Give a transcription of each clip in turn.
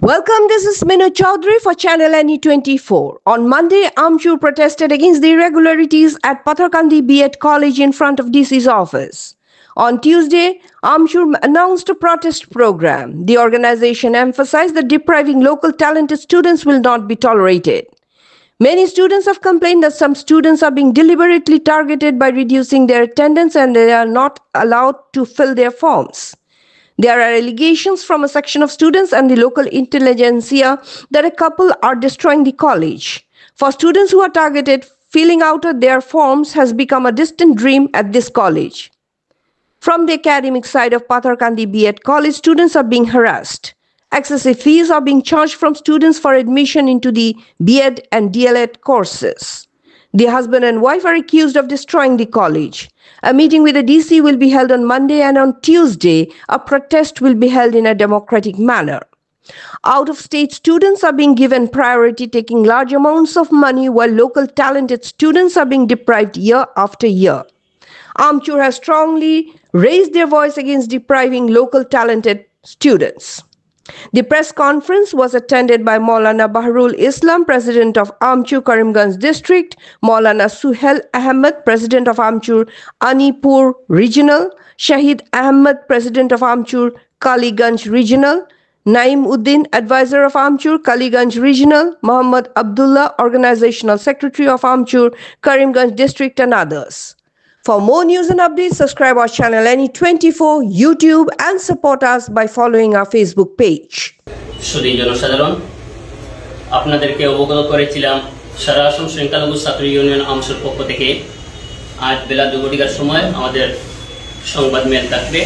Welcome, this is Minu Chaudhary for Channel NE24. On Monday, Amchur protested against the irregularities at Patharkandi B.Ed College in front of DC's office. On Tuesday, Amchur announced a protest program. The organization emphasized that depriving local talented students will not be tolerated. Many students have complained that some students are being deliberately targeted by reducing their attendance and they are not allowed to fill their forms. There are allegations from a section of students and the local intelligentsia that a couple are destroying the college. For students who are targeted, filling out their forms has become a distant dream at this college. From the academic side of Patharkandi B.Ed College, students are being harassed. Excessive fees are being charged from students for admission into the B.Ed and DLED courses. The husband and wife are accused of destroying the college. A meeting with the DC will be held on Monday, and on Tuesday, a protest will be held in a democratic manner. Out-of-state students are being given priority, taking large amounts of money, while local talented students are being deprived year after year. Amchur has strongly raised their voice against depriving local talented students. The press conference was attended by Maulana Baharul Islam, President of Amchur Karimganj District, Maulana Suhail Ahmed, President of Amchur Anipur Regional, Shahid Ahmed, President of Amchur Kaliganj Regional, Naim Uddin, Advisor of Amchur Kaliganj Regional, Muhammad Abdullah, Organizational Secretary of Amchur Karimganj District, and others. For more news and updates, subscribe our channel NE24, YouTube, and support us by following our Facebook page. সুধী জনসাধারণ, আপনাদেরকে অবগত করেছিলাম সারা আসাম সংখ্যালঘু ছাত্র union আমচুর পক্ষ থেকে আজ বেলা 2টার সময় আমাদের সংবাদ মেল থাকবে।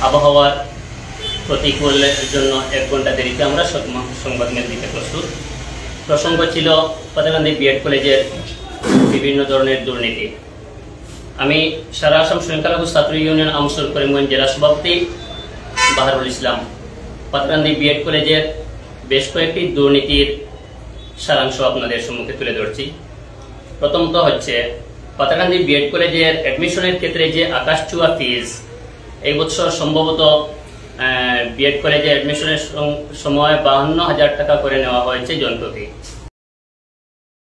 আবহাওয়ার প্রতিকূলের জন্য 1 ঘন্টা দেরিতে আমরা সংবাদ মেল দিতে প্রস্তুত। প্রসঙ্গ ছিল পাতাকান্দি B.Ed কলেজের বিভিন্ন ধরনের দুর্নীতি। আমি সারা আসাম সংখ্যালঘু ছাত্র ইউনিয়ন আমচুর করিমগঞ্জ জেলা সভাপতি বাহারুল ইসলাম পাতাকান্দি B.Ed কলেজের বেশ কয়েকটি দুর্নীতির সারাংশ আপনাদের সম্মুখে তুলে ধরছি। প্রথমত হচ্ছে পাতাকান্দি B.Ed কলেজের অ্যাডমিশনের ক্ষেত্রে যে আকাশছোঁয়া ফিজ, এই বছর সম্ভবত B.Ed কলেজে অ্যাডমিশনের সময় 52,000 টাকা করে নেওয়া হয়েছে জনপ্রতি।